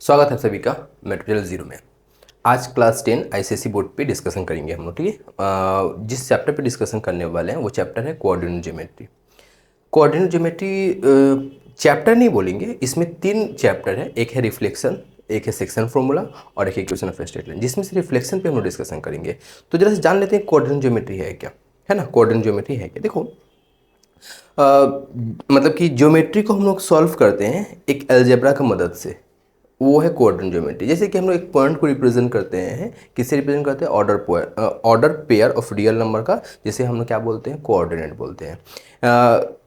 स्वागत है सभी का मेटेरियल जीरो में। आज क्लास 10 आईसीएसई बोर्ड पे डिस्कशन करेंगे हम लोग, ठीक है। जिस चैप्टर पे डिस्कशन करने वाले हैं वो चैप्टर है coordinate geometry. Coordinate geometry chapter नहीं बोलेंगे, इसमें 3 चैप्टर है। एक है रिफ्लेक्शन, एक है सेक्शन फॉर्मूला और एक इक्वेशन ऑफ स्ट्रेट लाइन, जिसमें से रिफ्लेक्शन पे हम लोग डिस्कशन करेंगे। तो जरा से जान लेते हैं कोऑर्डिनेट ज्योमेट्री है क्या, है ना। कोऑर्डिनेट ज्योमेट्री है क्या, देखो मतलब कि ज्योमेट्री को हम लोग सॉल्व करते हैं एक अलजेब्रा की मदद से, वो है कोऑर्डिनेट ज्योमेट्री। जैसे कि हम लोग एक पॉइंट को रिप्रेजेंट करते हैं, किससे रिप्रेजेंट करते हैं, order pair of real number का, जिसे हम लोग क्या बोलते हैं, कोऑर्डिनेट बोलते हैं।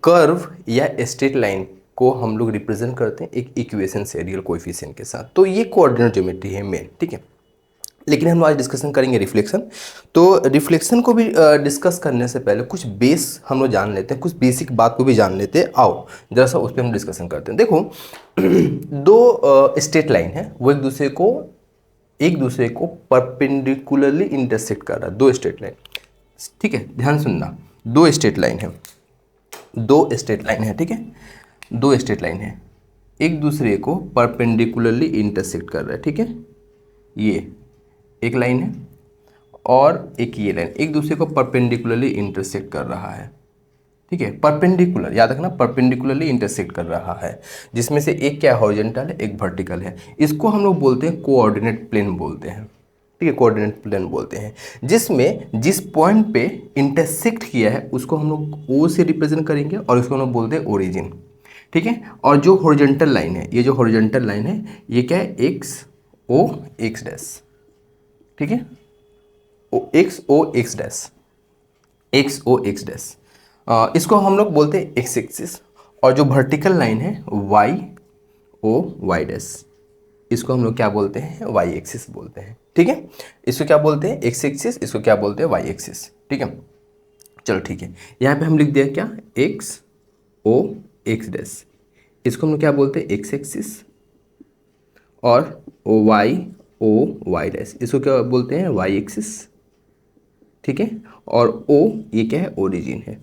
कर्व या स्ट्रेट लाइन को हम लोग रिप्रेजेंट करते हैं एक इक्वेशन से, रियल कोएफिशिएंट के साथ। तो ये कोऑर्डिनेट ज्योमेट्री है मेन, ठीक है। लेकिन हम आज डिस्कशन करेंगे रिफ्लेक्शन। तो रिफ्लेक्शन को भी डिस्कस करने से पहले कुछ बेस हम लोग जान लेते हैं, कुछ बेसिक बात को भी जान लेते हैं। आओ जरा सा उस पर हम डिस्कशन करते हैं। देखो दो स्ट्रेट लाइन है, वो एक दूसरे को परपेंडिकुलरली इंटरसेक्ट कर रहा है। दो स्ट्रेट लाइन, ठीक है, ध्यान सुनना। दो स्ट्रेट लाइन है, ठीक है। दो स्ट्रेट लाइन है, एक दूसरे को परपेंडिकुलरली इंटरसेक्ट कर रहा है, ठीक है। ये एक लाइन है और एक ये लाइन एक दूसरे को परपेंडिकुलरली इंटरसेक्ट कर रहा है, ठीक है। परपेंडिकुलर याद रखना, परपेंडिकुलरली इंटरसेक्ट कर रहा है, जिसमें से एक क्या हॉरिजॉन्टल है, एक वर्टिकल है। इसको हम लोग बोलते हैं कोऑर्डिनेट प्लेन बोलते हैं, ठीक है। कोऑर्डिनेट प्लेन बोलते हैं, जिसमें जिस पॉइंट पे इंटरसेक्ट किया है उसको हम लोग ओ से रिप्रेजेंट करेंगे और उसको हम लोग बोलते हैं ओरिजिन, ठीक है। और जो हॉरिजॉन्टल लाइन है, ये जो हॉरिजॉन्टल लाइन है, ये क्या है, एक्स ओ एक्स डैश, ठीक है। एक्स ओ एक्स डैश, एक्स ओ एक्स डैश, इसको हम लोग बोलते हैं एक्स एक्सिस। और जो वर्टिकल लाइन है वाई ओ वाई डैश, इसको हम लोग क्या बोलते हैं, वाई एक्सिस बोलते हैं, ठीक है। इसको क्या बोलते हैं, एक्स एक्सिस, इसको क्या बोलते हैं, वाई एक्सिस, ठीक है। चलो ठीक है, यहाँ पे हम लिख दिया क्या, एक्स ओ एक्स डैश, इसको हम लोग क्या बोलते हैं, एक्स एक्सिस। और वाई ओ वाई डैश, इसको क्या बोलते हैं, वाई एक्सिस, ठीक है। और ओ ये क्या है, ओरिजिन है।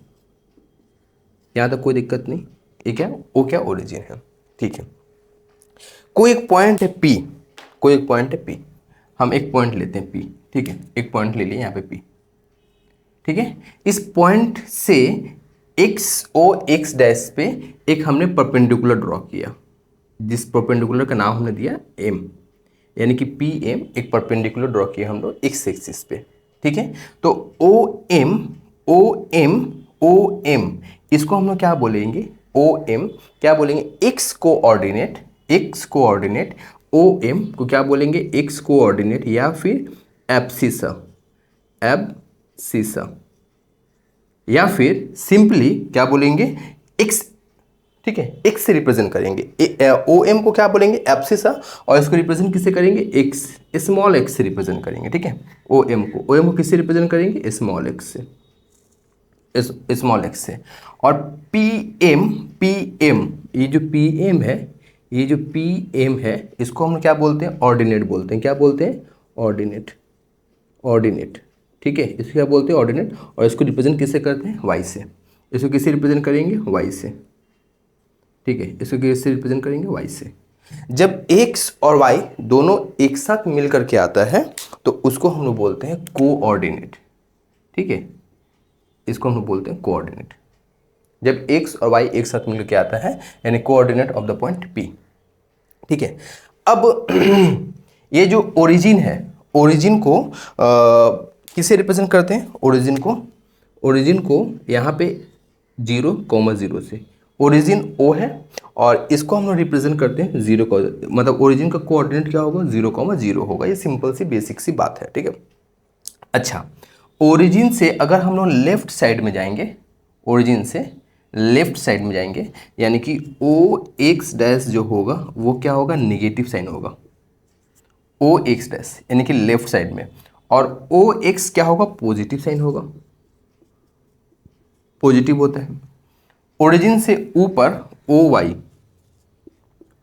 यहाँ तक कोई दिक्कत नहीं, ये क्या, ओ क्या, ओरिजिन है, ठीक है। कोई एक पॉइंट है पी, कोई एक पॉइंट है पी, हम एक पॉइंट लेते हैं पी, ठीक है। एक पॉइंट ले लिए यहाँ पे पी, ठीक है। इस पॉइंट से एक्स ओ एक्स डैश पे एक हमने परपेंडिकुलर ड्रॉ किया, जिस परपेंडिकुलर का नाम हमने दिया एम, यानी कि पी एम एक परपेंडिकुलर ड्रॉ किया हम लोग एक्स एक्सिस पे, ठीक है। तो O M O M O M, इसको हम लोग क्या बोलेंगे, ओ एम क्या बोलेंगे, X coordinate, X coordinate. O M को क्या बोलेंगे, एक्स कोऑर्डिनेट या फिर एब्सिसा, एब्सिसा, या फिर सिंपली क्या बोलेंगे, एक्स, ठीक है। एक्स से रिप्रेजेंट करेंगे। ओ एम को क्या बोलेंगे, एब्सिसा, और इसको रिप्रेजेंट किससे करेंगे, एक्स, स्मॉल एक्स से रिप्रेजेंट करेंगे, ठीक है। ओ एम को किससे रिप्रेजेंट करेंगे, स्मॉल एक्स से, स्मॉल एक्स से। और पी एम, ये जो पी एम है, ये जो पी एम है, इसको हम क्या बोलते हैं, ऑर्डिनेट बोलते हैं। क्या बोलते हैं, ऑर्डिनेट, ऑर्डिनेट, ठीक है। इसको क्या बोलते हैं, ऑर्डिनेट। और इसको रिप्रेजेंट किससे करते हैं, वाई से। इसको किससे रिप्रेजेंट करेंगे, वाई से, ठीक है। इसको किससे रिप्रेजेंट करेंगे, वाई से। जब एक्स और वाई दोनों एक साथ मिल करके आता है तो उसको हम लोग बोलते हैं कोऑर्डिनेट, ठीक है। इसको हम लोग बोलते हैं कोऑर्डिनेट, जब एक्स और वाई एक साथ मिल के आता है, यानी coordinate of the point P, ठीक है। अब ये जो ओरिजिन है, ओरिजिन को किसे रिप्रेजेंट करते हैं, ओरिजिन को यहाँ पे 0,0 से, ओरिजिन ओ है और इसको हम लोग रिप्रेजेंट करते हैं 0 का, मतलब ओरिजिन का कोऑर्डिनेट क्या होगा, 0,0 होगा। ये सिंपल सी बेसिक सी बात है, ठीक है। अच्छा, ओरिजिन से अगर हम लोग लेफ्ट साइड में जाएंगे, ओरिजिन से लेफ्ट साइड में जाएंगे, यानी कि ओ एक्स डैश जो होगा वो क्या होगा, निगेटिव साइन होगा, ओ एक्स डैश यानी कि लेफ्ट साइड में। और ओ एक्स क्या होगा, पॉजिटिव साइन होगा, पॉजिटिव होता है। ओरिजिन से ऊपर ओ वाई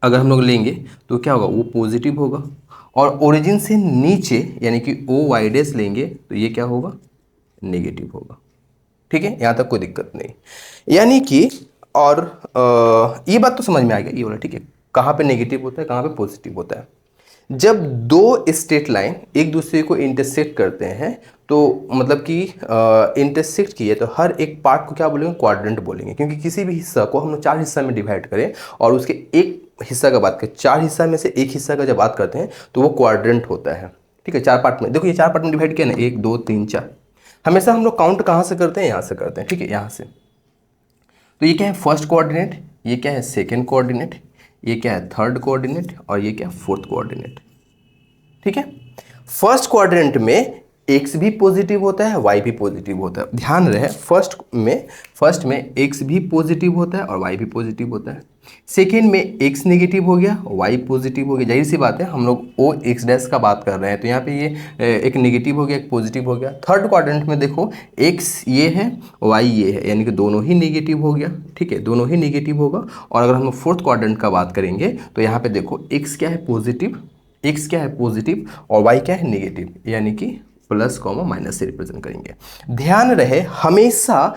अगर हम लोग लेंगे तो क्या होगा, वो पॉजिटिव होगा। और ओरिजिन से नीचे यानी कि ओ वाई डैश लेंगे तो ये क्या होगा, नेगेटिव होगा, ठीक है। यहाँ तक कोई दिक्कत नहीं, यानी कि और ये बात तो समझ में आ गया, ये वाला, ठीक है। कहाँ पे नेगेटिव होता है, कहाँ पे पॉजिटिव होता है। जब दो स्ट्रेट लाइन एक दूसरे को इंटरसेक्ट करते हैं तो मतलब कि इंटरसेक्ट किए तो हर एक पार्ट को क्या बोलेंगे, क्वाड्रेंट बोलेंगे, क्योंकि किसी भी हिस्सा को हम लोग 4 हिस्सा में डिवाइड करें और उसके एक हिस्सा का बात करें, 4 हिस्सा में से एक हिस्सा का जब बात करते हैं तो वो क्वाड्रेंट होता है। ठीक है, 4 पार्ट में, देखो ये 4 पार्ट में डिवाइड किया ना, 1 2 3 4। हमेशा हम लोग काउंट कहाँ से करते हैं, यहाँ से करते हैं। ठीक है, यहाँ से। तो ये क्या है, फर्स्ट कोऑर्डिनेट, ये क्या है, सेकेंड कोऑर्डिनेट, ये क्या है, थर्ड कोऑर्डिनेट, और ये क्या है, फोर्थ कोऑर्डिनेट। ठीक है, फर्स्ट क्वाड्रेंट में x भी पॉजिटिव होता है, y भी पॉजिटिव होता है। ध्यान रहे, फर्स्ट में x भी पॉजिटिव होता है और y भी पॉजिटिव होता है। सेकेंड में x नेगेटिव हो गया, y पॉजिटिव हो गया। जाहिर सी बात है, हम लोग o x डैश का बात कर रहे हैं, तो यहाँ पे ये एक नेगेटिव हो गया, एक पॉजिटिव हो गया। थर्ड क्वाड्रेंट में देखो, x ये है, y ये है, यानी कि दोनों ही नेगेटिव हो गया। ठीक है, दोनों ही नेगेटिव होगा। और अगर हम फोर्थ क्वाड्रेंट का बात करेंगे तो यहाँ पे देखो, x क्या है, पॉजिटिव, x क्या है, पॉजिटिव, और y क्या है, नेगेटिव, यानी कि प्लस कॉमा माइनस से रिप्रेजेंट करेंगे। ध्यान रहे, हमेशा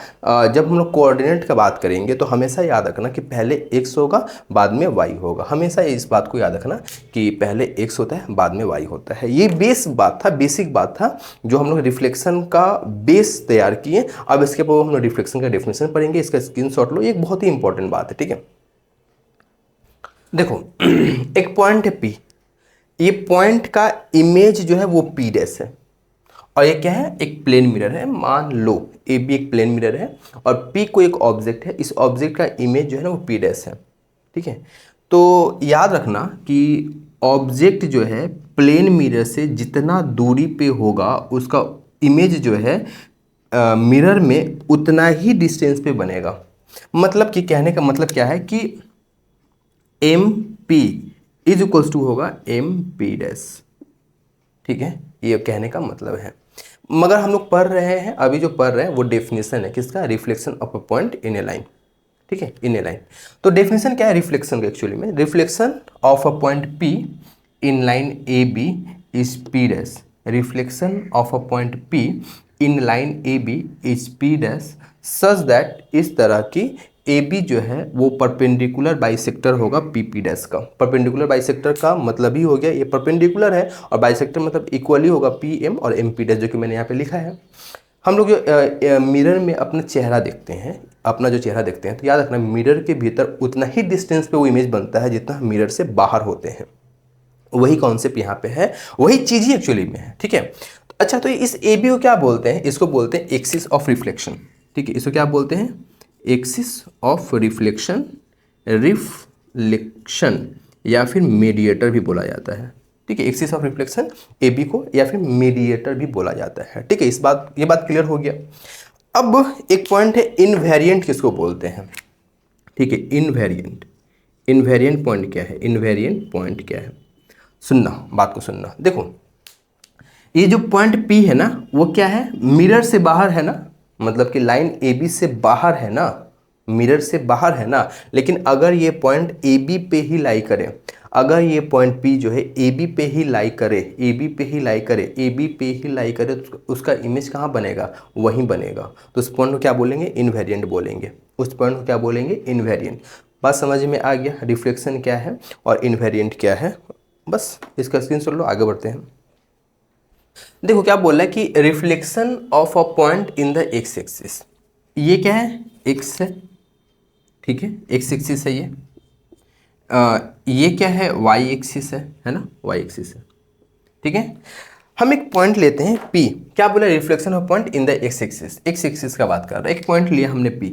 जब हम लोग कोऑर्डिनेट का बात करेंगे तो हमेशा याद रखना कि पहले x होगा बाद में y होगा। हमेशा इस बात को याद रखना कि पहले x होता है बाद में y होता है। ये बेसिक बात था जो हम लोग रिफ्लेक्शन का बेस तैयार किए। अब इसके बाद हम लोग रिफ्लेक्शन का डेफिनेशन पढ़ेंगे, इसका स्क्रीनशॉट लो, ये एक बहुत ही इंपॉर्टेंट बात है। ठीक है, देखो एक पॉइंट है P, ये पॉइंट का इमेज जो है वो P डैश है, और ये क्या है, एक प्लेन मिरर है। मान लो ए बी एक प्लेन मिरर है और P को एक ऑब्जेक्ट है, इस ऑब्जेक्ट का इमेज जो है ना वो P डैश है। ठीक है, तो याद रखना कि ऑब्जेक्ट जो है प्लेन मिरर से जितना दूरी पे होगा उसका इमेज जो है मिरर में उतना ही डिस्टेंस पे बनेगा। मतलब कि कहने का मतलब क्या है कि M P is equals to होगा एम पी डैश। ठीक है, ये कहने का मतलब है। मगर हम लोग पढ़ रहे हैं, अभी जो पढ़ रहे हैं वो डेफिनेशन है किसका, reflection of a point in A line. ठीक है, इन ए लाइन। तो डेफिनेशन क्या है रिफ्लेक्शन का, एक्चुअली में reflection of a point P in line A B is P dash. Reflection of a point P in line A B is P dash such that, इस तरह की ए बी जो है वो परपेंडिकुलर बाइसेक्टर होगा P P dash का। Perpendicular bisector का मतलब ही हो गया ये परपेंडिकुलर है, और बाइसेक्टर मतलब इक्वली होगा पी एम और एम पी डैश, जो कि मैंने यहाँ पे लिखा है। हम लोग जो मिरर में अपना चेहरा देखते हैं, तो याद रखना मिरर के भीतर उतना ही डिस्टेंस पे वो इमेज बनता है जितना मिरर से बाहर होते हैं। वही कॉन्सेप्ट यहाँ पे है, वही चीज़ ही एक्चुअली में है। ठीक है, अच्छा, तो इस ए बी को क्या बोलते हैं, इसको बोलते हैं एक्सिस ऑफ रिफ्लेक्शन। ठीक है, इसको क्या बोलते हैं, एक्सिस ऑफ रिफ्लेक्शन, या फिर मीडिएटर भी बोला जाता है। ठीक है, axis of reflection A B को या फिर मीडिएटर भी बोला जाता है। ठीक है, ये बात क्लियर हो गया। अब एक पॉइंट है इनवेरिएंट, किसको बोलते हैं। ठीक है, इनवेरिएंट पॉइंट क्या है, इनवेरिएंट पॉइंट क्या है, सुनना, बात को सुनना। देखो ये जो पॉइंट P है ना वो क्या है, मिरर से बाहर है ना, मतलब कि लाइन ए बी से बाहर है ना, मिरर से बाहर है ना। लेकिन अगर ये पॉइंट ए बी पे ही लाई करे, अगर ये पॉइंट P जो है ए बी पे ही लाई करे, तो उसका इमेज कहाँ बनेगा, वहीं बनेगा। तो उस पॉइंट को क्या बोलेंगे, इनवेरिएंट बोलेंगे। बात समझ में आ गया, रिफ्लेक्शन क्या है और इनवेरिएंट क्या है। बस इसका स्क्रीनशॉट लो, आगे बढ़ते हैं। देखो क्या बोल रहा है कि reflection of a point in the x axis, ये क्या है, एक्स है। ठीक है, एक्स एक्सिस है ये क्या है, वाई एक्सिस है ना, वाई एक्सिस है। ठीक है, हम एक पॉइंट लेते हैं P, क्या बोला, reflection of point in the x axis का बात कर रहा है। एक पॉइंट लिया हमने P,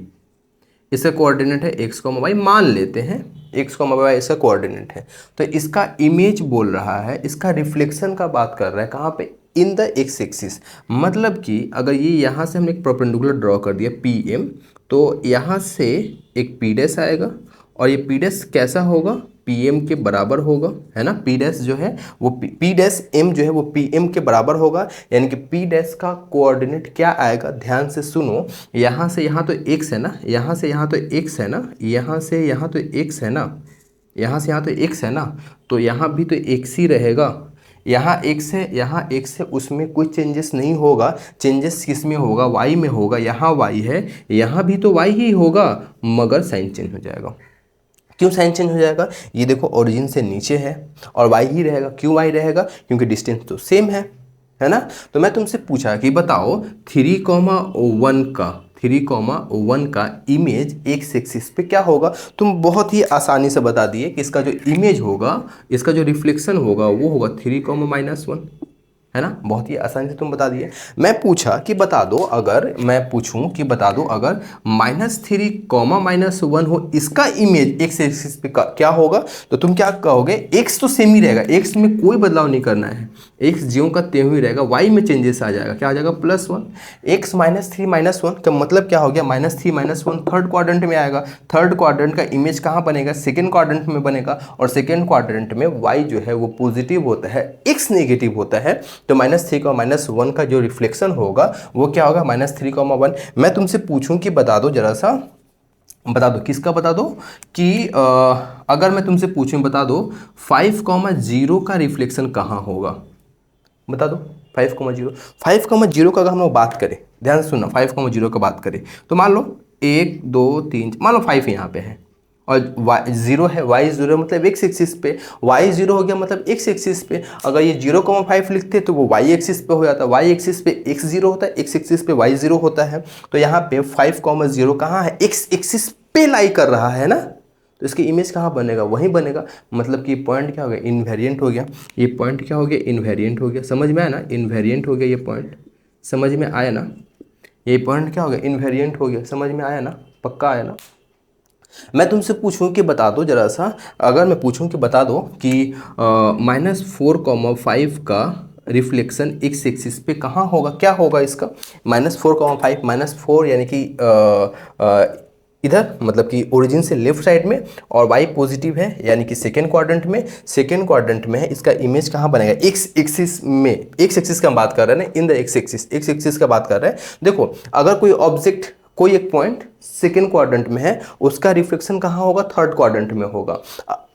इसका कोऑर्डिनेट है एक्स कॉमा वाई, मान लेते हैं एक्स कॉमा वाई इसका कोऑर्डिनेट है। तो इसका इमेज बोल रहा है, इसका रिफ्लेक्शन का बात कर रहा है कहाँ पे, इन द एक्स एक्सिस। मतलब कि अगर ये यहाँ से हमने एक परपेंडिकुलर ड्रॉ कर दिया पी एम, तो यहाँ से एक पी डैश आएगा और ये पी डैश कैसा होगा, पी एम के बराबर होगा, है ना। पी डैश जो है वो पी डैश एम जो है वो पी एम के बराबर होगा, यानी कि पी डैश का कोऑर्डिनेट क्या आएगा, ध्यान से सुनो। यहाँ से यहाँ तो एक्स है ना, यहाँ से यहाँ तो एक्स है ना, यहाँ से यहाँ तो एक्स है ना, यहाँ से यहाँ तो एक्स है ना, तो यहाँ भी तो एक्स ही रहेगा। यहाँ एक्स है, यहाँ एक्स है, उसमें कोई चेंजेस नहीं होगा। चेंजेस किस में होगा, वाई में होगा। यहाँ वाई है, यहाँ भी तो वाई ही होगा, मगर साइन चेंज हो जाएगा। क्यों साइन चेंज हो जाएगा? ये देखो ओरिजिन से नीचे है और y ही रहेगा। क्यों y रहेगा? क्योंकि डिस्टेंस तो सेम है ना। तो मैं तुमसे पूछा कि बताओ 3,1 का इमेज एक्स एक्सिस पे क्या होगा। तुम बहुत ही आसानी से बता दिए कि इसका जो इमेज होगा, इसका जो रिफ्लेक्शन होगा वो होगा 3,-1, है ना। बहुत ही आसानी से तुम बता दिए। मैं पूछा कि बता दो, अगर मैं पूछूं कि बता दो अगर -3, -1 हो, इसका इमेज एक्स एक्सिस पे क्या होगा, तो तुम क्या कहोगे? एक्स तो सेम ही रहेगा, एक्स में कोई बदलाव नहीं करना है, एक्स ज्यों का त्यों ही रहेगा, वाई में चेंजेस आ जाएगा। क्या आ जाएगा? +1। एक्स -3, -1 का मतलब क्या हो गया? -3, -1 थर्ड क्वाड्रेंट में आएगा। थर्ड क्वाड्रेंट का इमेज कहाँ बनेगा? सेकेंड क्वाड्रेंट में बनेगा। और सेकेंड क्वाड्रेंट में वाई जो है वो पॉजिटिव होता है, एक्स नेगेटिव होता है। तो -3, -1 का जो रिफ्लेक्शन होगा वो क्या होगा? -3, 1। मैं तुमसे पूछूं कि बता दो जरा सा, बता दो किसका, बता दो कि अगर मैं तुमसे पूछूं बता दो 5,0 का रिफ्लेक्शन कहाँ होगा, बता दो। 5,0 का अगर हम लोग बात करें, ध्यान से सुनना, 5,0 का बात करें तो मान लो 1 2 3, मान लो 5 यहाँ पे है और y0 है, y0 मतलब x एक्सिस पे, y0 हो गया मतलब x एक्सिस पे। अगर ये 0,5 लिखते तो वो y एक्सिस पे हो जाता, y एक्सिस पे x0 होता है, x एक्सिस पे y0 होता है। तो यहाँ पे 5,0 कहाँ है? x एक्सिस पे लाई कर रहा है ना, तो इसकी इमेज कहाँ बनेगा? वहीं बनेगा। मतलब कि पॉइंट क्या हो गया? इनवेरिएंट हो गया। ये पॉइंट क्या हो गया? इनवेरिएंट हो गया। समझ में आया ना? इनवेरिएंट हो गया ये पॉइंट, समझ में आया ना? ये पॉइंट क्या हो गया? इनवेरिएंट हो गया। समझ में आया ना? पक्का आया ना? मैं तुमसे पूछूं कि बता दो जरा सा, अगर मैं पूछूं कि बता दो कि -4,5 का रिफ्लेक्शन एक्स एक्सिस पे कहाँ होगा, क्या होगा इसका? -4,5, -4 यानी कि इधर, मतलब कि ओरिजिन से लेफ्ट साइड में, और y पॉजिटिव है यानी कि सेकेंड क्वाड्रेंट में, सेकेंड क्वाड्रेंट में है। इसका इमेज कहाँ बनेगा? एक्स एक्सिस में। एक्स एक्सिस का हम बात कर रहे हैं ना, in the x axis, x axis का बात कर रहे हैं। देखो अगर कोई ऑब्जेक्ट, कोई एक पॉइंट सेकेंड क्वाड्रेंट में है, उसका रिफ्लेक्शन कहाँ होगा? थर्ड क्वाड्रेंट में होगा।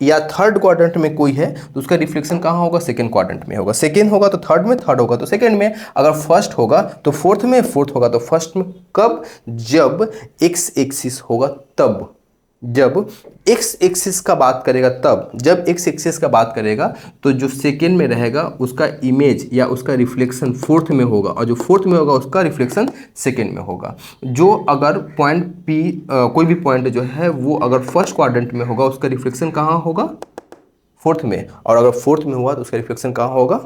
या थर्ड क्वाड्रेंट में कोई है तो उसका रिफ्लेक्शन कहाँ होगा? सेकेंड क्वाड्रेंट में होगा। सेकेंड होगा तो थर्ड में, थर्ड होगा तो सेकेंड में, अगर फर्स्ट होगा तो फोर्थ में, फोर्थ होगा तो फर्स्ट में। कब? जब एक्स एक्सिस होगा तब, जब एक्स एक्सिस का बात करेगा तब, जब एक्स एक्सिस का बात करेगा तो जो सेकेंड में रहेगा उसका इमेज या उसका रिफ्लेक्शन फोर्थ में होगा, और जो फोर्थ में होगा उसका रिफ्लेक्शन सेकेंड में होगा। जो अगर पॉइंट पी, कोई भी पॉइंट जो है वो अगर फर्स्ट क्वाड्रेंट में होगा उसका रिफ्लेक्शन कहाँ होगा? फोर्थ में। और अगर फोर्थ में हुआ तो उसका रिफ्लेक्शन कहाँ होगा?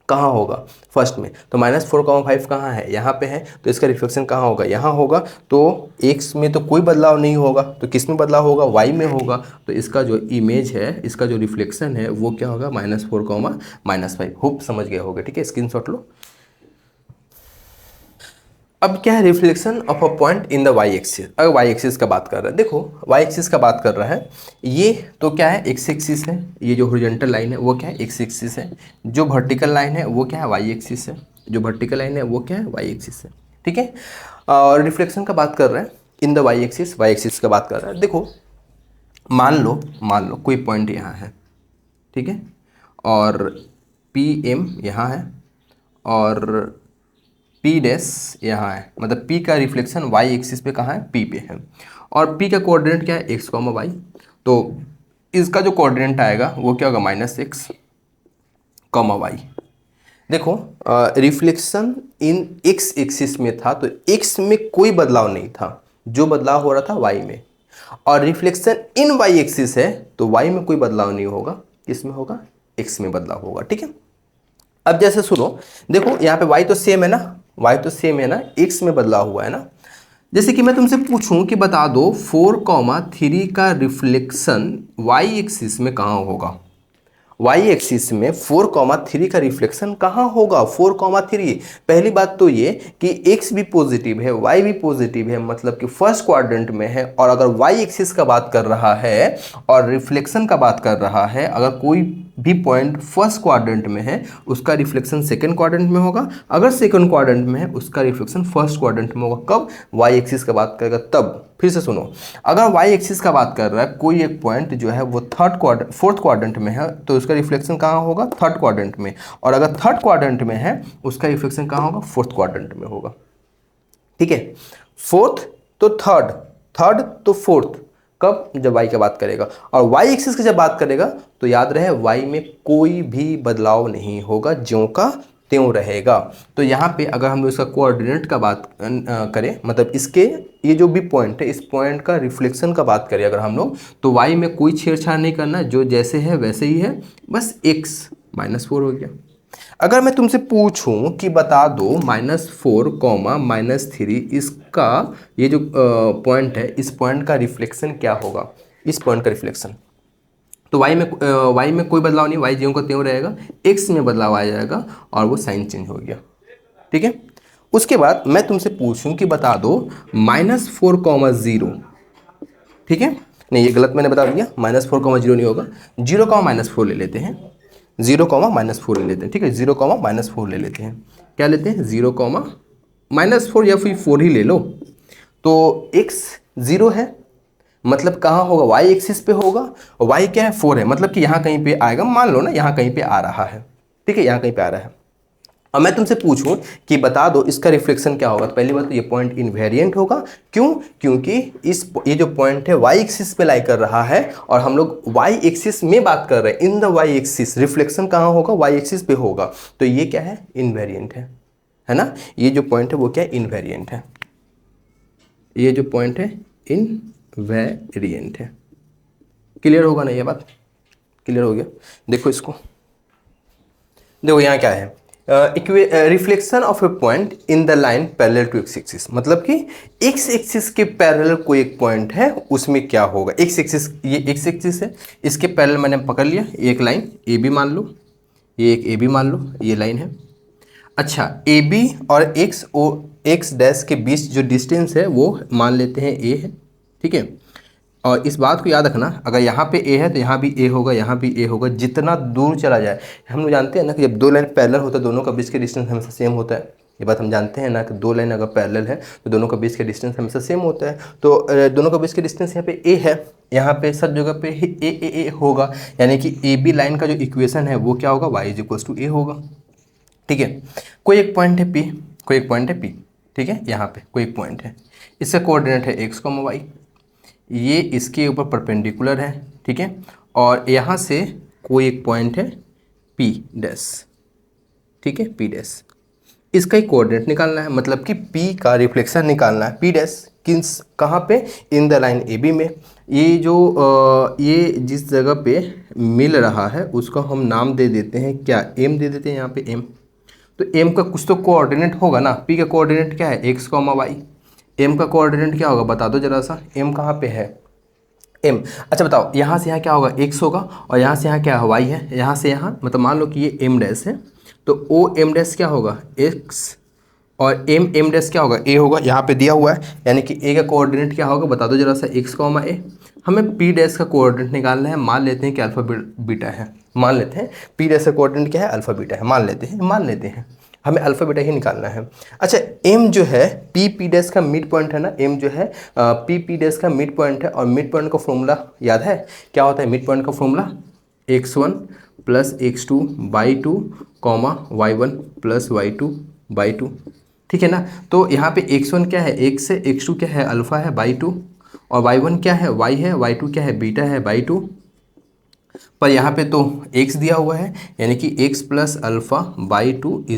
कहाँ होगा? फर्स्ट में। तो -4,5 कहाँ है? यहाँ पे है, तो इसका रिफ्लेक्शन कहाँ होगा? यहाँ होगा। तो एक्स में तो कोई बदलाव नहीं होगा, तो किस में बदलाव होगा? वाई में होगा। तो इसका जो इमेज है, इसका जो रिफ्लेक्शन है वो क्या होगा? -4, -5। समझ गए होगे, ठीक है, स्क्रीनशॉट लो। अब क्या है? Reflection of a point in the Y axis. अगर वाई एक्सिस का बात कर रहा है, देखो वाई एक्सिस का बात कर रहा है, ये तो क्या है? एक्स एक्सिस है। ये जो हॉरिजॉन्टल लाइन है वो क्या है? एक्स एक्सिस है। जो वर्टिकल लाइन है वो क्या है? वाई एक्सिस है। जो वर्टिकल लाइन है वो क्या है? वाई एक्सिस है, ठीक है। और रिफ्लेक्शन का बात कर रहा है इन द वाई एक्सिस का बात कर रहा है। देखो मान लो कोई पॉइंट यहाँ है, ठीक है, और पी एम यहाँ है और पी डैश यहाँ है, मतलब पी का रिफ्लेक्शन वाई एक्सिस पे कहाँ है? पी पे है। और पी का कोऑर्डिनेट क्या है? X, Y. तो इसका जो कोऑर्डिनेट आएगा वो क्या होगा? -x, Y. देखो रिफ्लेक्शन इन एक्स एक्सिस में था तो एक्स में कोई बदलाव नहीं था, जो बदलाव हो रहा था वाई में। और रिफ्लेक्शन इन वाई एक्सिस है तो वाई में कोई बदलाव नहीं होगा, किसमें होगा? एक्स में बदलाव होगा, ठीक है। अब जैसे सुनो, देखो यहाँ पे y तो सेम है ना, y तो सेम है ना, x में बदलाव हुआ है ना। जैसे कि मैं तुमसे पूछूं कि बता दो 4,3 का रिफ्लेक्शन y एक्सिस में कहाँ होगा? y एक्सिस में 4,3 का रिफ्लेक्शन कहाँ होगा? 4,3। पहली बात तो ये कि x भी पॉजिटिव है, y भी पॉजिटिव है, मतलब कि फर्स्ट क्वाड्रेंट में है। और अगर y एक्सिस का बात कर रहा है और रिफ्लेक्शन का बात कर रहा है, अगर कोई भी पॉइंट फर्स्ट क्वाड्रेंट में है उसका रिफ्लेक्शन सेकंड क्वाड्रेंट में होगा, अगर सेकंड क्वाड्रेंट में है उसका रिफ्लेक्शन फर्स्ट क्वाड्रेंट में होगा। कब? y एक्सिस का बात करेगा तब। फिर से सुनो, अगर y एक्सिस का बात कर रहा है कोई एक पॉइंट जो है वो फोर्थ क्वाड्रेंट में है तो उसका रिफ्लेक्शन कहाँ होगा? थर्ड क्वाड्रेंट में। और अगर थर्ड क्वाड्रेंट में है उसका रिफ्लेक्शन कहाँ होगा? फोर्थ क्वाड्रेंट में होगा, ठीक है। फोर्थ तो थर्ड, थर्ड तो फोर्थ, कब? जब y की बात करेगा। और y एक्सिस की जब बात करेगा तो याद रहे y में कोई भी बदलाव नहीं होगा, ज्यों का त्यों रहेगा। तो यहाँ पे अगर हम लोग इसका कोऑर्डिनेट का बात करें, मतलब इसके ये जो भी पॉइंट है इस पॉइंट का रिफ्लेक्शन का बात करें अगर हम लोग, तो y में कोई छेड़छाड़ नहीं करना, जो जैसे है वैसे ही है, बस x -4 हो गया। अगर मैं तुमसे पूछूं कि बता दो -4, -3 इसका ये जो पॉइंट है इस पॉइंट का रिफ्लेक्शन क्या होगा, इस पॉइंट का रिफ्लेक्शन, तो y में कोई बदलाव नहीं, y ज्यों का त्यों रहेगा, x में बदलाव आ जाएगा और वो साइन चेंज हो गया। ठीक है, उसके बाद मैं तुमसे पूछूं कि बता दो -4, 0, ठीक है, नहीं ये गलत मैंने बता दिया, -4, 0 नहीं होगा, 0, -4 ले लेते हैं, 0, -4 ले लेते हैं, ठीक है, 0, -4 ले लेते हैं, क्या लेते हैं, 0, -4 या फिर 4 ही ले लो। तो x 0 है, मतलब कहाँ होगा, y एक्सिस पे होगा, और y क्या है, 4 है, मतलब कि यहाँ कहीं पे आएगा, मान लो ना यहाँ कहीं पे आ रहा है, ठीक है, यहाँ कहीं पे आ रहा है। और मैं तुमसे पूछूं कि बता दो इसका रिफ्लेक्शन क्या होगा, तो पहली बात तो ये पॉइंट इनवेरिएंट होगा, क्यों, क्योंकि ये जो पॉइंट है y एक्सिस पे लाई कर रहा है और हम लोग y एक्सिस में बात कर रहे हैं, in the y axis, reflection कहाँ होगा, y एक्सिस पे होगा, तो ये क्या है, इनवेरिएंट है ना, ये जो पॉइंट है वो क्या है, इनवेरिएंट है, ये जो पॉइंट है इनवेरिएंट है। क्लियर होगा ना ये बात, क्लियर हो गया। देखो इसको, देखो यहाँ क्या है, reflection of a point in the line parallel to X axis, मतलब कि एक्स एक्सिस के पैरेलल कोई एक पॉइंट है उसमें क्या होगा, एक्स एक्सिस, ये एक्स एक्सिस है, इसके पैरेलल मैंने पकड़ लिया एक लाइन ए बी मान लो, ये एक ए बी मान लो, ये लाइन है। अच्छा, ए बी और एक्स डैश के बीच जो डिस्टेंस है वो मान लेते हैं ए है, ठीक है, और इस बात को याद रखना, अगर यहाँ पे ए है तो यहाँ भी ए होगा, यहाँ भी ए होगा, जितना दूर चला जाए, हम लोग जानते हैं ना कि जब दो लाइन पैरेलल होता है दोनों का बीच के डिस्टेंस हमेशा सेम होता है, ये बात हम जानते हैं ना कि दो लाइन अगर पैरेलल है तो दोनों का बीच का डिस्टेंस हमेशा सेम होता है। तो दोनों का बीच का डिस्टेंस यहाँ पे ए है, यहाँ पे सब जगह पे ए होगा, यानी कि ए बी लाइन का जो इक्वेशन है वो क्या होगा, y = a होगा, ठीक है। कोई एक पॉइंट है P, कोई एक पॉइंट है P, ठीक है, यहाँ पे कोई एक पॉइंट है, इसका कोऑर्डिनेट है x, y, ये इसके ऊपर परपेंडिकुलर है, ठीक है, और यहाँ से कोई एक पॉइंट है P डैश, ठीक है, P डैश, इसका ही कोऑर्डिनेट निकालना है, मतलब कि P का रिफ्लेक्शन निकालना है, P डैश किस, कहाँ पे, इन द लाइन AB में, ये जो ये जिस जगह पे मिल रहा है उसको हम नाम दे देते हैं क्या, M दे देते हैं यहाँ पे M। तो M का कुछ तो कोऑर्डिनेट होगा ना, P का कोऑर्डिनेट क्या है, x, y, M का कोऑर्डिनेट क्या होगा बता दो जरा सा, M कहाँ पे है, M, अच्छा बताओ, यहाँ से यहाँ क्या होगा, x होगा, और यहाँ से यहाँ क्या है, y है, यहाँ से यहाँ, मतलब मान लो कि ये M डैश है, तो O M डैश क्या होगा, x, और M डैश क्या होगा, A होगा, यहाँ पे दिया हुआ है, यानी कि A का कोऑर्डिनेट क्या होगा बता दो जरा सा, x, a। हमें P डैश का कोऑर्डिनेट निकालना है, मान लेते हैं कि अल्फा बीटा है, मान लेते हैं P डैश का कोऑर्डिनेट क्या है, अल्फा बीटा है, मान लेते हैं हमें अल्फा बीटा ही निकालना है। अच्छा, M जो है P डैश का मिड पॉइंट है ना, M जो है P डैश का मिड पॉइंट है, और मिड पॉइंट का फॉर्मूला याद है, क्या होता है मिड पॉइंट का formula, x1 + x2/2, y1 + y2/2, ठीक है ना। तो यहाँ पे x1 क्या है, x है, x2 क्या है, अल्फा है, y2, और y1 क्या है, y है, y2 क्या है, बीटा है, y2, पर यहाँ पे तो x दिया हुआ है, यानी कि x + α/2 =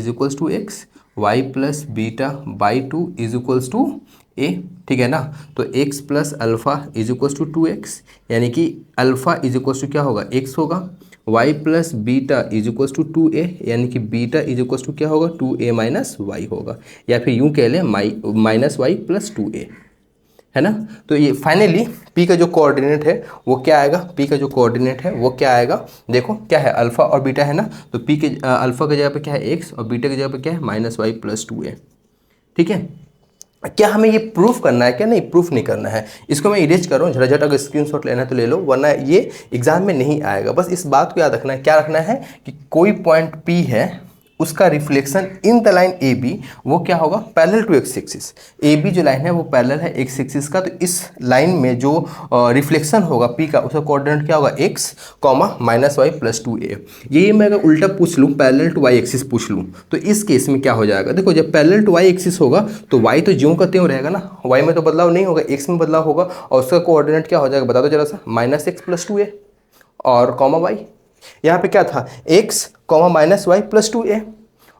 x, y + β/2 = a, ठीक है ना। तो x + α = 2x, यानी कि अल्फ़ा क्या होगा, x होगा, y + β = 2a, यानी कि बीटा क्या होगा, 2a - y होगा, या फिर यूँ कह लें -y + 2a, है ना। तो ये फाइनली P का जो कोऑर्डिनेट है वो क्या आएगा, P का जो कोऑर्डिनेट है वो क्या आएगा, देखो क्या है, अल्फ़ा और बीटा है ना, तो P के अल्फ़ा की जगह पे क्या है x, और बीटा की जगह पे क्या है -y + 2a, ठीक है। क्या हमें ये प्रूफ करना है क्या, नहीं प्रूफ नहीं करना है, इसको मैं इरेज कर रहा हूँ, झटाझट अगर स्क्रीनशॉट लेना है तो ले लो, वरना ये एग्जाम में नहीं आएगा। बस इस बात को याद रखना है, क्या रखना है कि कोई पॉइंट P है, उसका reflection in the line A B वो क्या होगा, parallel to X axis. A B जो लाइन है वो पैरेलल है एक्स एक्सिस का, तो इस लाइन में जो रिफ्लेक्शन होगा पी का, उसका कोऑर्डिनेट क्या होगा, X comma minus Y plus 2a। यही मैं अगर उल्टा पूछ लूँ, पैरेलल टू वाई एक्सिस पूछ लूँ, तो इस केस में क्या हो जाएगा, देखो जब पैरेलल टू वाई एक्सिस होगा तो वाई तो ज्यों का त्यों रहेगा ना, वाई में तो बदलाव नहीं होगा, एक्स में बदलाव होगा, और उसका कोऑर्डिनेट क्या हो जाएगा बता दो जरा सा, माइनस एक्स प्लस 2a और कॉमा वाई। यहाँ पे क्या था, X comma minus Y plus 2a,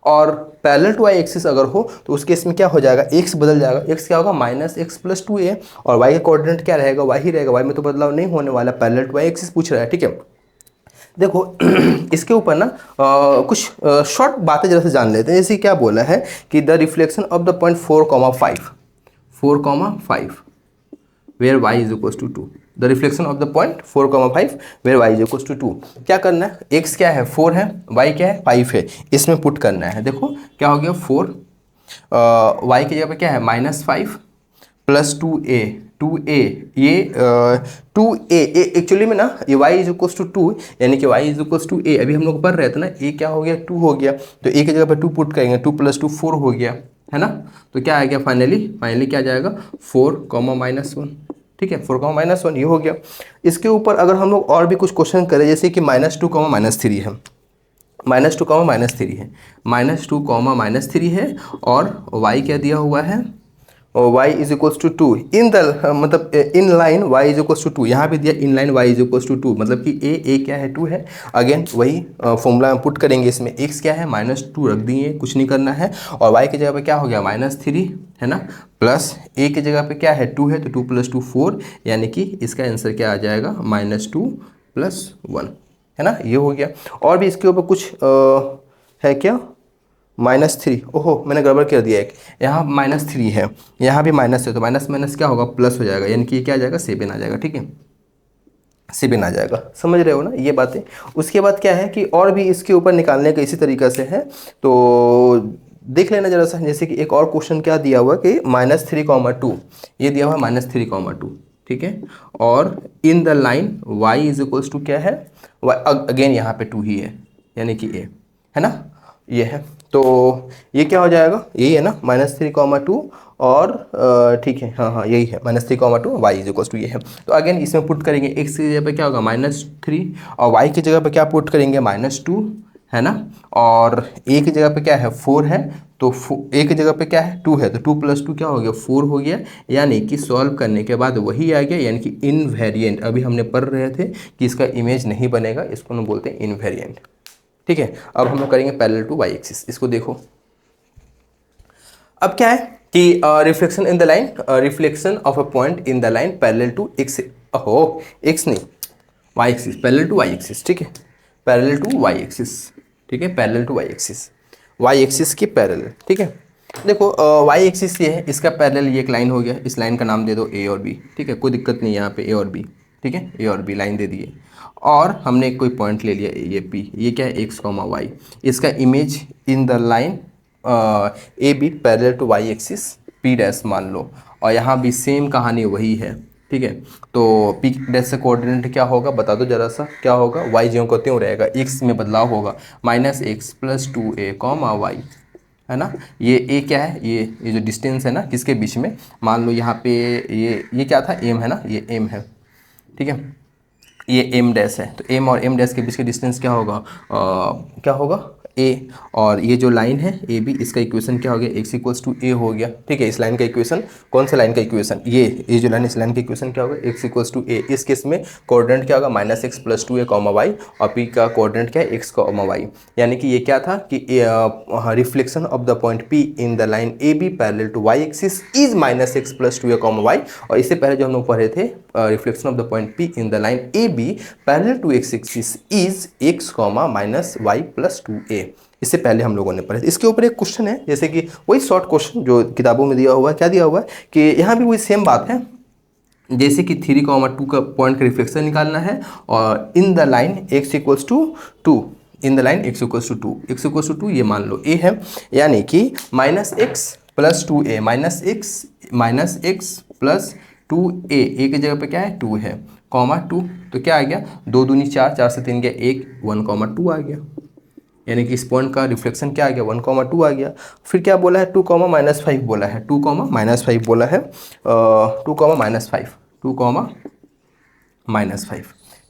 और पैरेलल टू वाई एक्सिस अगर हो तो उस केस में क्या हो जाएगा, एक्स बदल जाएगा, एक्स क्या होगा माइनस एक्स प्लस 2a, और वाई का कोऑर्डिनेट क्या रहेगा, वाई ही रहेगा, वाई में तो बदलाव नहीं होने वाला, पैरेलल टू वाई एक्सिस पूछ रहा है, ठीक है। देखो इसके ऊपर ना कुछ शॉर्ट बातें जरा से जान लेते हैं। जैसे क्या बोला है कि the reflection of the point 4,5 where y is equal to 2, the reflection of the point 4,5 where y is equal to 2। क्या करना है, x क्या है 4 है, y क्या है 5 है, इसमें पुट करना है। देखो क्या हो गया 4, y की जगह पे क्या है -5 प्लस 2a ये 2a एक्चुअली में ना ये y इज इक्वल टू 2, यानी कि y is equal to a, अभी हम लोग पढ़ रहे थे ना, a क्या हो गया 2 हो गया, तो a की जगह पे 2 पुट करेंगे, 2 प्लस 2 4 हो गया है ना। तो क्या आ गया फाइनली क्या आ जाएगा 4,-1, ठीक है 4,-1 ये हो गया। इसके ऊपर अगर हम लोग और भी कुछ क्वेश्चन करें, जैसे कि -2,-3 है, -2,-3 है, -2,-3 है, और y क्या दिया हुआ है, और y is equals to 2 in the मतलब in line y is equals to 2, यहाँ पे दिया in line y is equals to 2, मतलब कि a क्या है 2 है। अगेन वही फॉर्मूला पुट करेंगे, इसमें x क्या है -2 रख दिए, कुछ नहीं करना है, और y की जगह पे क्या हो गया -3 है ना, प्लस a की जगह पे क्या है 2 है, तो 2 प्लस 2 4, यानी कि इसका आंसर क्या आ जाएगा -2 + 1 है ना, ये हो गया। और भी इसके ऊपर कुछ है क्या, -3, ओहो मैंने गड़बड़ कर दिया, एक यहाँ -3 है, यहाँ भी माइनस है, तो माइनस माइनस क्या होगा प्लस हो जाएगा, यानी कि ये क्या आ जाएगा 7 आ जाएगा, ठीक है 7 आ जाएगा, समझ रहे हो ना ये बातें। उसके बाद क्या है कि और भी इसके ऊपर निकालने का इसी तरीक़ा से है, तो देख लेना जरा सा। जैसे कि एक और क्वेश्चन क्या दिया हुआ कि -3,2 ये दिया हुआ है -3,2, ठीक है, और in the line y is equals to क्या है, अगेन यहाँ पे 2 ही है, यानी कि a है ना, ये है, तो ये क्या हो जाएगा, यही है ना -3,2, और ठीक है हाँ यही है -3,2 y इज इक्वल्स टू ये है। तो अगेन इसमें पुट करेंगे, x की जगह पे क्या होगा -3, और y की जगह पे क्या पुट करेंगे -2 है ना, और a की जगह पे क्या है 4 है, तो a की जगह पे क्या है 2 है, तो 2 + 2 क्या हो गया 4 हो गया, यानी कि सॉल्व करने के बाद वही आ गया, यानी कि इनवेरिएंट। अभी हमने पढ़ रहे थे कि इसका इमेज नहीं बनेगा, इसको हम बोलते हैं इनवेरिएंट, ठीक है। अब हम लोग करेंगे पैरेलल टू वाई एक्सिस, इसको देखो। अब क्या है कि reflection in the line, reflection of a point in the line parallel to X, X नहीं Y axis, parallel to Y axis, ठीक है पैरेलल टू वाई एक्सिस, ठीक है parallel to Y axis, Y axis की parallel, ठीक है। देखो Y axis ये है, इसका पैरेलल ये एक लाइन हो गया, इस लाइन का नाम दे दो ए और बी, ठीक है कोई दिक्कत नहीं यहाँ पे ए और बी, ठीक है ए और बी लाइन दे दिए, और हमने कोई पॉइंट ले लिया ये पी, ये क्या है एक्स कॉमा वाई, इसका image in the line A B parallel to Y axis P dash मान लो, और यहाँ भी सेम कहानी वही है, ठीक है। तो पी डैश से कोऑर्डिनेट क्या होगा बता दो जरा सा, क्या होगा वाई ज्यों को त्यों रहेगा, एक्स में बदलाव होगा, -x + 2a कॉमा वाई है ना। ये a क्या है, ये जो डिस्टेंस है ना किसके बीच में, मान लो यहाँ पे ये क्या था m है ना, ये m है, ठीक है ये m डैश है, तो m और m डैश के बीच के डिस्टेंस क्या होगा, क्या होगा a, और ये जो लाइन है ए बी, इसका इक्वेशन क्या हो गया x इक्वल्स टू a हो गया, ठीक है। इस लाइन का इक्वेशन, कौन सा लाइन का इक्वेशन, ये जो लाइन, इस लाइन का इक्वेशन क्या होगा x इक्वल्स टू a। इस केस में कोऑर्डिनेट क्या होगा -x + 2a कॉमा वाई, और p का कोऑर्डिनेट क्या है x कॉमा वाई, यानी कि ये क्या था कि reflection of the point p in the line A B parallel to Y axis is -x + 2a comma Y, और इससे पहले जो हम लोग पढ़े थे reflection of the point p in the line A B parallel to x axis is x comma -y + 2a, इससे पहले हम लोगों ने पढ़े। इसके ऊपर एक क्वेश्चन है, जैसे कि वही शॉर्ट क्वेश्चन जो किताबों में दिया हुआ है, क्या दिया हुआ है कि यहाँ भी वही सेम बात है, जैसे कि 3,2 का पॉइंट का रिफ्लेक्शन निकालना है, और in the line x equals to 2, in the line x equals to 2, x equals to 2 ये मान लो a है, यानी कि -x + 2a, -x + 2a, a की जगह पे क्या है 2 है, कॉमा 2, तो क्या आ गया 2 दूनी 4, 4 से 3 गया 1, 1,2 आ गया, यानी कि इस पॉइंट का रिफ्लेक्शन क्या आ गया 1,2 आ गया। फिर क्या बोला है 2,-5 बोला है, 2,-5 बोला है, 2,-5, 2,-5,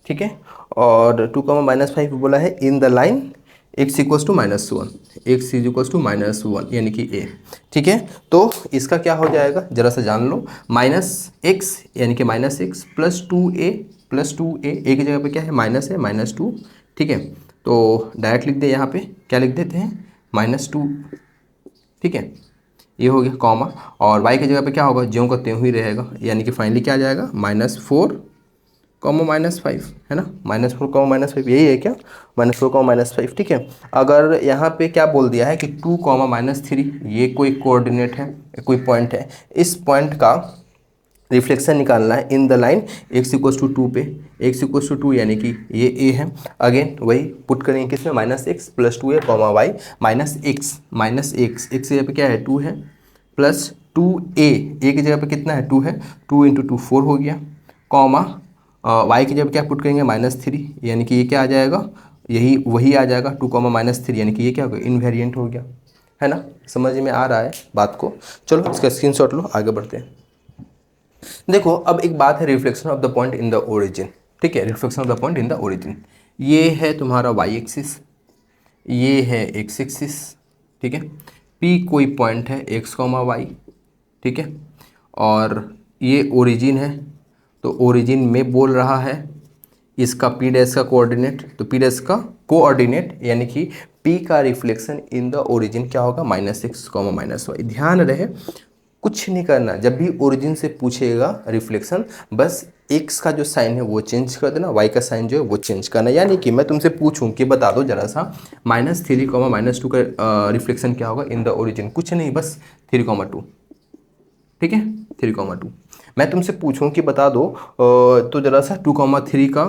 ठीक है। और 2,-5 बोला है in the line x equals to -1, x is equals to -1 यानी कि a, ठीक है। तो इसका क्या हो जाएगा जरा सा जान लो, -x यानी कि -x plus 2a plus 2a, a की जगह पे क्या है माइनस है -2, ठीक है। तो डायरेक्ट लिख दे, यहाँ पे क्या लिख देते हैं -2, ठीक है। ये हो गया कॉमा, और y की जगह पे क्या होगा ज्यों का त्यों ही रहेगा, यानी कि फाइनली क्या आ जाएगा -4, -5, है ना, -4, -5 यही है क्या, -4, -5, ठीक है। अगर यहाँ पे क्या बोल दिया है कि 2, -3 ये कोई कोऑर्डिनेट है, कोई पॉइंट है, इस पॉइंट का रिफ्लेक्शन निकालना है in the line x equals to 2 पे, x इक्वल्स टू 2 यानी कि ये a है। अगेन वही पुट करेंगे किसमें -x plus 2a comma y -x की जगह पे क्या है 2 है, प्लस 2a, a की जगह पे कितना है 2 है, 2 × 2 4 हो गया, कॉमा y की जगह पे क्या पुट करेंगे -3, यानी कि ये क्या आ जाएगा, यही वही आ जाएगा 2, -3, यानी कि ये क्या हो गया इनवेरिएंट हो गया, है ना। समझ में आ रहा है बात को, चलो इसका स्क्रीनशॉट लो, आगे बढ़ते हैं। देखो अब एक बात है reflection of the point in the origin, ठीक है, reflection of the point in the origin. ये है तुम्हारा वाई एक्सिस, ये है एक्स एक्सिस, ठीक है। पी कोई पॉइंट है एक्स कॉमा वाई, ठीक है, और ये ओरिजिन है, तो ओरिजिन में बोल रहा है इसका पी डैश का कोऑर्डिनेट, तो पी डैश का कोऑर्डिनेट यानी कि पी का रिफ्लेक्शन इन द ओरिजिन क्या होगा -x, -y। ध्यान रहे कुछ नहीं करना, जब भी ओरिजिन से पूछेगा रिफ्लेक्शन, बस x का जो साइन है वो चेंज कर देना, y का साइन जो है वो चेंज करना। यानी कि मैं तुमसे पूछूं कि बता दो जरा सा -3, -2 का रिफ्लेक्शन क्या होगा इन द ओरिजिन, कुछ नहीं बस 3,2, ठीक है, 3,2। मैं तुमसे पूछूं कि बता दो तो जरा सा 2,3 का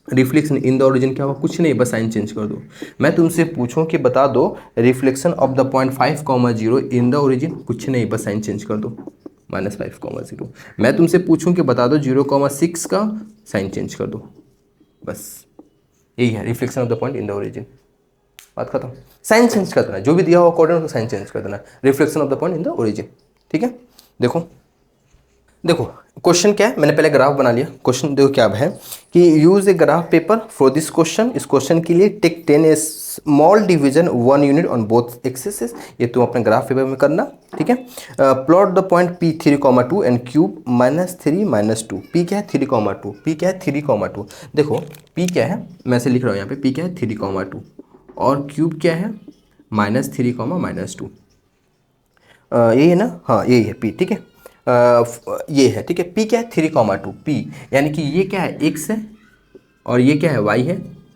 रिफ्लेक्शन इन द ओरिजिन क्या होगा, कुछ नहीं बस साइन चेंज कर दो। मैं तुमसे पूछूं कि बता दो reflection of the point 5,0 in the origin, कुछ नहीं बस साइन चेंज कर दो, -5,0। मैं तुमसे पूछूं कि बता दो 0,6 का, साइन चेंज कर दो, बस यही है reflection of the point in the origin, बात खत्म। साइन चेंज कर देना, जो भी दिया हो कोऑर्डिनेट उसको साइन चेंज कर देना, reflection of the point in the origin, ठीक है। देखो देखो क्वेश्चन क्या है, मैंने पहले ग्राफ बना लिया। क्वेश्चन देखो क्या है कि use a graph paper for this question, इस क्वेश्चन के लिए take 10 a small division 1 unit on both axis, ये तुम अपने ग्राफ पेपर में करना, ठीक है। Plot the point P 3,2 and Q -3 -2, P क्या है 3,2, P क्या है 3,2। देखो P क्या है, मैं से लिख रहा हूँ यहाँ पे, P क्या है 3,2 और क्यूब क्या है -3, -2, यही है ना, हाँ यही है P, ठीक है। ये है, ठीक है। P क्या है 3,2, P यानी कि ये क्या है x है और ये क्या है y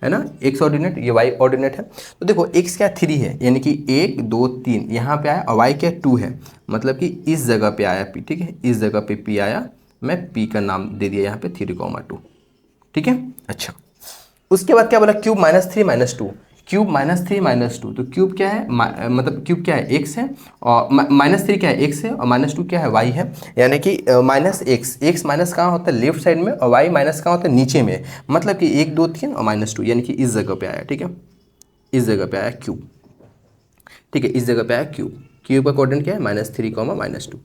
है ना, x ऑर्डिनेट ये y ऑर्डिनेट है। तो देखो x क्या 3 है, यानी कि 1 2 3 यहाँ पे आया, और y क्या 2 है, मतलब कि इस जगह पे आया P, ठीक है, इस जगह पे P आया, मैं P का नाम दे दिया यहाँ पे 3,2, ठीक है। अच्छा उसके बाद क्या बोला क्यूब -3 -2, क्यूब -3 -2, तो क्यूब क्या है मतलब क्यूब क्या है x है, और -3 क्या है x है, और -2 क्या है y है, यानी कि -x, x माइनस कहाँ होता है लेफ्ट साइड में, और y माइनस कहाँ होता है नीचे में, मतलब कि 1 2 3 और -2, यानी कि इस जगह पे आया, ठीक है, इस जगह पे आया क्यूब, ठीक है, इस जगह पे आया क्यूब। क्यूब का कोऑर्डिनेट क्या है -3, -2,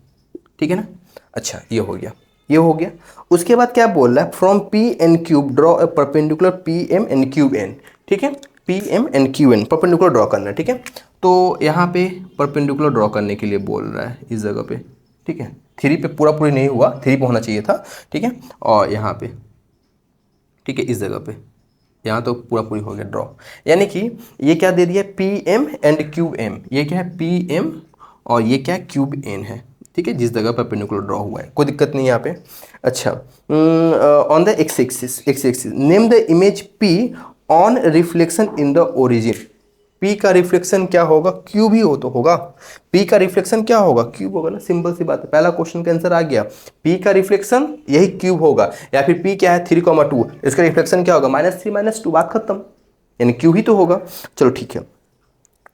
ठीक है ना। अच्छा ये हो गया, ये हो गया। उसके बाद क्या बोल रहा है from P and Q draw a perpendicular P M N Q N, ठीक है, P M and Q N perpendicular draw करना है, ठीक है। तो यहाँ पे परपेंडिकुलर ड्रॉ करने के लिए बोल रहा है इस जगह पे, ठीक है, 3 पे पूरा पूरी नहीं हुआ, 3 पे होना चाहिए था, ठीक है, और यहाँ पे, ठीक है, इस जगह पे, यहाँ तो पूरा पूरी हो गया ड्रॉ, यानी कि ये क्या दे दिया P M and Q M, ये क्या है पी एम और ये क्या क्यूब एन है, ठीक है, जिस जगह परपेंडिकुलर ड्रॉ हुआ है, कोई दिक्कत नहीं यहाँ पे। अच्छा on the x axis name the image P on reflection in the origin, P का रिफ्लेक्शन क्या होगा, क्यूब ही हो तो होगा, P का रिफ्लेक्शन क्या होगा क्यूब होगा ना, सिंपल सी बात है, पहला क्वेश्चन का आंसर आ गया, P का रिफ्लेक्शन यही क्यूब होगा, या फिर P क्या है 3,2, इसका रिफ्लेक्शन क्या होगा -3 -2, बात खत्म, यानी क्यूब ही तो होगा। चलो ठीक है,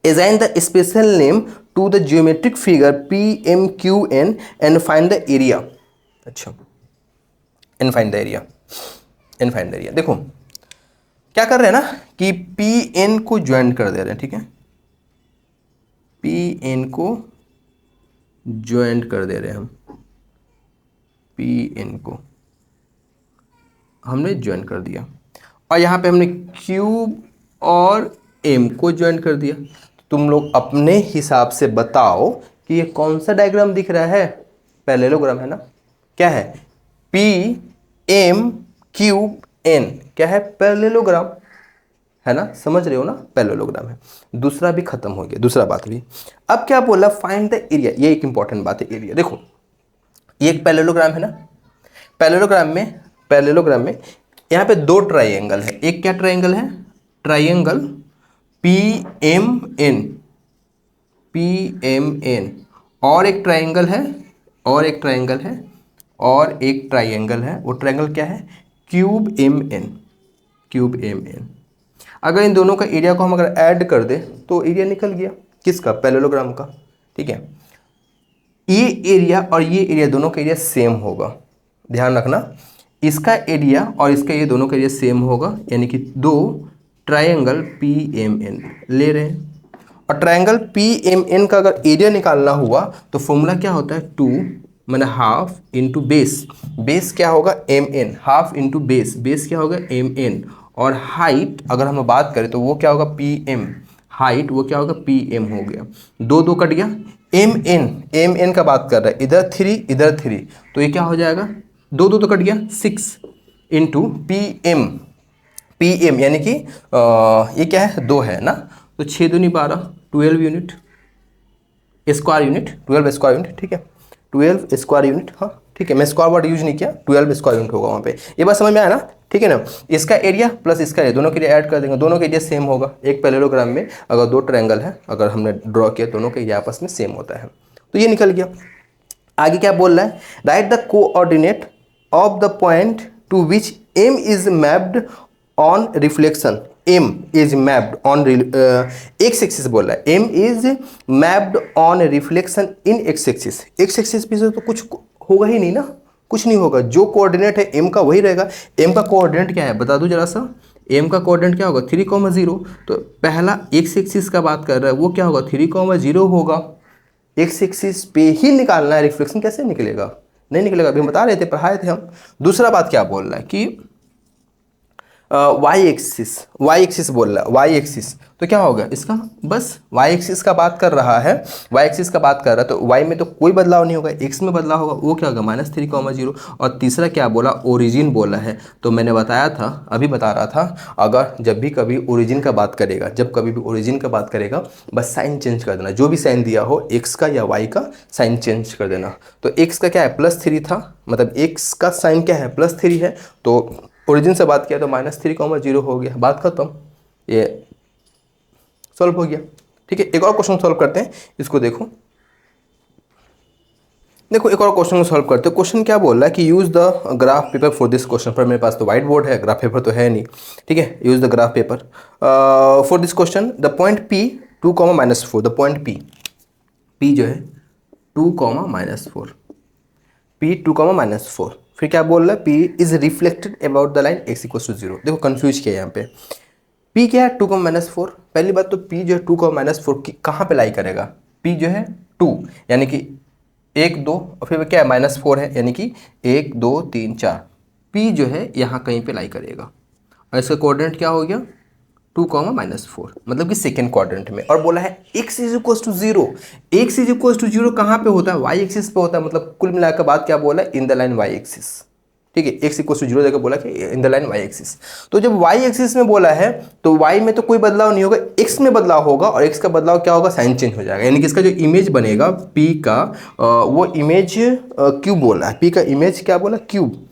assign the special name to the geometric figure PMQN and find the area। अच्छा and find the area, देखो क्या कर रहे हैं ना कि पी एन को ज्वाइन कर दे रहे हैं, ठीक है, पी एन को ज्वाइन कर दे रहे हैं हम, पी एन को हमने ज्वाइन कर दिया और यहाँ पे हमने क्यूब और एम को ज्वाइन कर दिया। तुम लोग अपने हिसाब से बताओ कि ये कौन सा डायग्राम दिख रहा है, पैरेललोग्राम है ना, क्या है, पी एम क्यूब एन, क्या है, पैरेललोग्राम है ना, समझ रहे हो ना, पैरेललोग्राम है। दूसरा भी खत्म हो गया, दूसरा बात भी। अब क्या बोला, फाइंड द एरिया, ये एक इंपॉर्टेंट बात है, एरिया। देखो ये एक पैरेललोग्राम है ना, पैरेललोग्राम में यहाँ पे दो ट्राइंगल है, एक क्या ट्राइंगल है, triangle P M N, P M N, और एक ट्राइंगल है, और एक ट्राइंगल है, और एक ट्राइंगल है, वो ट्राइंगल क्या है, Q M N, Q M N. अगर इन दोनों का एरिया को हम अगर ऐड कर दे तो एरिया निकल गया, किसका, पैरेललोग्राम का, ठीक है। ये एरिया और ये एरिया दोनों का एरिया सेम होगा, ध्यान रखना, इसका एरिया और इसका ये दोनों का एरिया सेम होगा, यानी कि दो ट्रायंगल पी एम एन ले रहे हैं। और ट्रायंगल पी एम एन का अगर एरिया निकालना हुआ तो फॉर्मूला क्या होता है, 2 मैंने हाफ इंटू बेस, बेस क्या होगा M N, half into base, base क्या होगा एम एन, और हाइट अगर हम बात करें तो वो क्या होगा पी एम, हाइट वो क्या होगा पी एम हो गया, दो दो कट गया, एम एन का बात कर रहा है, इधर 3 इधर 3, तो ये क्या हो जाएगा, दो दो तो कट गया, 6 इंटू पी एम यानी कि ये क्या है, 2 है ना, तो 6 दूनी 12, 12 unit square unit, 12 square unit, ठीक है, 12 स्क्वायर यूनिट, हाँ ठीक है, मैं स्क्वायर वर्ड यूज नहीं किया, 12 स्क्वायर यूनिट होगा वहाँ पे, ये बात समझ में आया ना, ठीक है ना। इसका एरिया प्लस इसका एरिया, दोनों के एरिया ऐड कर देंगे, दोनों का एरिया सेम होगा। एक पैरेललोग्राम में अगर दो ट्रायंगल है, अगर हमने ड्रॉ किया, दोनों का एरिया आपस में सेम होता है, तो ये निकल गया। आगे क्या बोल रहा है, write the coordinate of the point to which M is mapped on reflection, M is mapped on x axis बोल रहा है, M is mapped on reflection in x axis, x axis पे तो कुछ होगा ही नहीं ना, कुछ नहीं होगा, जो कोऑर्डिनेट है एम का वही रहेगा। एम का कोऑर्डिनेट क्या है बता दूं जरा सा, एम का कोऑर्डिनेट क्या होगा 3,0, तो पहला एक्स एक्सिस का बात कर रहा है, वो क्या होगा 3,0 होगा, एक्स एक्सिस पे ही निकालना है, रिफ्लेक्शन कैसे निकलेगा, नहीं निकलेगा, अभी हम बता रहे थे, पढ़ाए थे हम। दूसरा बात क्या बोल रहा है कि वाई एक्सिस बोल रहा है, वाई एक्सिस, तो क्या होगा इसका, बस वाई एक्सिस का बात कर रहा है, वाई एक्सिस का बात कर रहा है, तो वाई में तो कोई बदलाव नहीं होगा, एक्स में बदलाव होगा, वो क्या होगा -3,0। और तीसरा क्या बोला, ओरिजिन बोला है, तो मैंने बताया था, अभी बता रहा था, अगर जब भी कभी ओरिजिन का बात करेगा, जब कभी भी ओरिजिन का बात करेगा, बस साइन चेंज कर देना, जो भी साइन दिया हो एक्स का या वाई का साइन चेंज कर देना। तो एक्स का क्या है +3 था, मतलब एक्स का साइन क्या है +3 है, तो ओरिजिन से बात किया तो -3,0 हो गया, बात खत्म, ये सॉल्व हो गया, ठीक है। एक और क्वेश्चन सॉल्व करते हैं, इसको देखो एक और क्वेश्चन को सॉल्व करते हैं। क्वेश्चन क्या बोल रहा है कि use the graph paper for this question, पर मेरे पास तो व्हाइट बोर्ड है, ग्राफ पेपर तो है नहीं, ठीक है। Use the graph paper for this question, the point P 2,-4, the point P जो है 2,-4, P 2,-4, फिर क्या बोल रहा है, P is reflected about the line x = 0। देखो कंफ्यूज किया यहाँ पे, P क्या है 2,-4, पहली बात तो P जो है 2,-4 कहाँ पे लाई करेगा, P जो है 2 यानी कि 1 2 और फिर क्या है -4 है, यानी कि 1 2 3 4, P जो है यहाँ कहीं पे लाई करेगा, और इसका कोऑर्डिनेट क्या हो गया 2,-4, मतलब कि सेकेंड क्वाड्रेंट में। और बोला है x = 0, x = 0 कहाँ पे होता है, y एक्सिस पे होता है, मतलब कुल मिलाकर बात क्या बोला है, in the line y axis, ठीक है। x = 0 जगह बोला कि इन द लाइन y एक्सिस, तो जब y एक्सिस में बोला है तो y में तो कोई बदलाव नहीं होगा, x में बदलाव होगा, और x का बदलाव क्या होगा, साइन चेंज हो जाएगा, यानी कि इसका जो इमेज बनेगा p का, वो इमेज क्यूब बोला है, p का इमेज क्या बोला, क्यूब,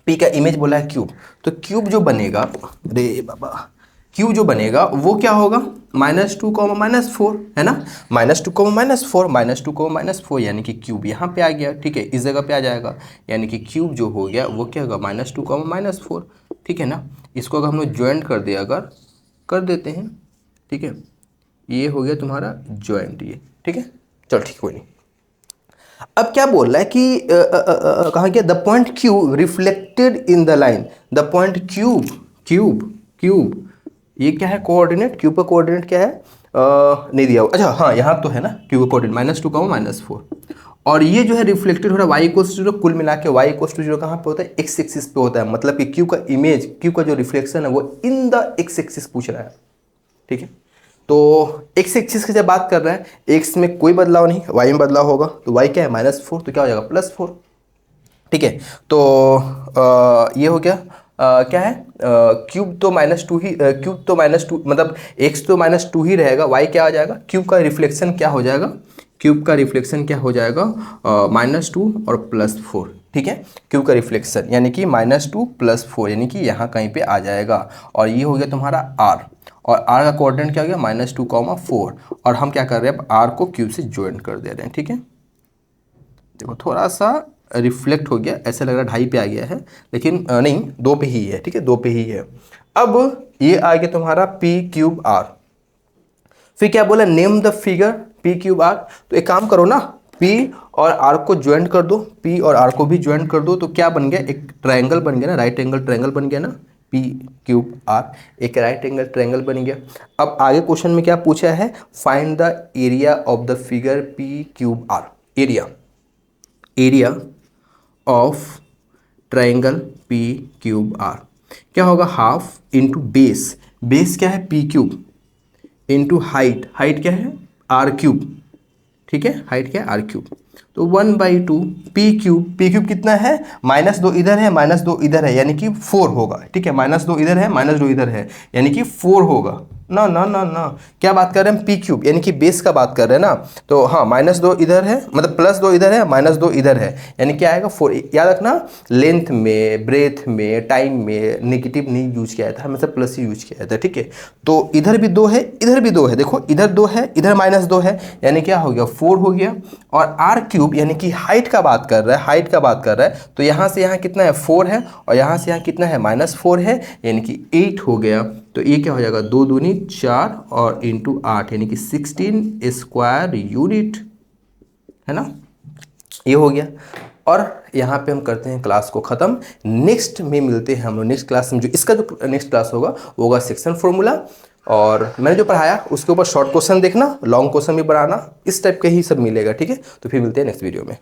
p का इमेज बोला है क्यूब, तो क्यूब जो बनेगा, अरे बाबा, क्यूब जो बनेगा वो क्या होगा -2,-4 है ना, -2,-4 यानी कि क्यूब यहाँ पे आ गया, ठीक है, इस जगह पे आ जाएगा, यानी कि क्यूब जो हो गया वो क्या होगा -2,-4, ठीक है ना। इसको अगर हम लोग ज्वाइंट कर दे, अगर कर देते हैं, ठीक है, ये हो गया तुम्हारा ज्वाइंट, ये ठीक है, चलो ठीक, कोई नहीं। अब क्या बोल रहा है कि कहाँ गया, the point cube reflected in the line, the point cube cube, ये क्या है कोऑर्डिनेट, क्यूब का कोऑर्डिनेट क्या है नहीं दिया हुआ, अच्छा हाँ यहाँ तो है ना क्यूब का कोऑर्डिनेट -2, -4। और ये जो है रिफ्लेक्टेड हो रहा है वाई इक्वल्स टू 0, कुल मिला के वाई इक्वल्स टू 0 कहाँ पे होता है, एक्स एक्सिस पे होता है, मतलब कि क्यू का इमेज, क्यू का जो रिफ्लेक्शन है वो इन द एक्स एक्सिस पूछ रहा है, ठीक है। तो एक्स एक्सिस की जब बात कर रहे हैं, एक्स में कोई बदलाव नहीं, वाई में बदलाव होगा, तो वाई क्या है -4, तो क्या हो जाएगा +4, ठीक है। तो ये हो गया क्या है क्यूब तो -2 ही, क्यूब तो -2 मतलब एक्स तो -2 ही रहेगा, वाई क्या आ जाएगा, क्यूब का रिफ्लेक्शन क्या हो जाएगा, क्यूब का रिफ्लेक्शन क्या हो जाएगा -2 और +4, ठीक है। क्यूब का रिफ्लेक्शन यानी कि -2 +4 यानी कि यहाँ कहीं पे आ जाएगा। और ये हो गया तुम्हारा आर, और आर का कोऑर्डिनेट क्या हो गया -2, 4, और हम क्या कर रहे हैं अब आर को क्यूब से ज्वाइन कर दे रहे हैं, ठीक है। देखो थोड़ा सा रिफ्लेक्ट हो गया, ऐसा लग रहा है 2.5 पे आ गया है, लेकिन नहीं 2 पे ही है, ठीक है 2 पे ही है। अब ये आ गया तुम्हारा P3R, फिर क्या बोला नेम द फिगर P3R, तो एक काम करो ना P और R को ज्वाइन कर दो, P और R को भी ज्वाइन कर दो, तो क्या बन गया, एक ट्रायंगल बन गया ना, राइट एंगल ट्रायंगल बन गया ना, P3R एक राइट एंगल ट्रायंगल बन गया। अब आगे क्वेश्चन में क्या पूछा है, find the area of the figure P3R, area of triangle P3R क्या होगा, हाफ इंटू बेस, बेस क्या है P3 इंटू हाइट, हाइट क्या है R3, ठीक है, हाइट क्या है R3, तो 1/2 P3 कितना है, -2 इधर है -2 इधर है यानी कि 4 होगा, ठीक है, -2 इधर है -2 इधर है यानी कि 4 होगा ना ना ना ना, क्या बात कर रहे हैं P3 यानी कि बेस का बात कर रहे हैं ना, तो हाँ -2 इधर है मतलब +2 इधर है -2 इधर है यानी क्या आएगा 4, याद रखना लेंथ में ब्रेथ में टाइम में नेगेटिव नहीं यूज किया था, हमेशा प्लस ही यूज किया था, ठीक है। तो इधर भी 2 है इधर भी 2 है, देखो इधर 2 है इधर -2 है यानी क्या हो गया 4 हो गया, और R3 यानी कि हाइट का बात कर रहा है, हाइट का बात कर रहा है, तो यहाँ से यहाँ कितना है 4 है और यहाँ से यहाँ कितना है -4 है यानी कि 8 हो गया। तो ये क्या हो जाएगा 2 दूनी 4 और इंटू 8 यानी कि 16 स्क्वायर यूनिट, है ना, ये हो गया। और यहाँ पे हम करते हैं क्लास को ख़त्म, नेक्स्ट में मिलते हैं हम लोग नेक्स्ट क्लास में, जो इसका जो नेक्स्ट क्लास होगा वो होगा सेक्शन फॉर्मूला, और मैंने जो पढ़ाया उसके ऊपर शॉर्ट क्वेश्चन देखना, लॉन्ग क्वेश्चन भी बनाना, इस टाइप के ही सब मिलेगा, ठीक है। तो फिर मिलते हैं नेक्स्ट वीडियो में।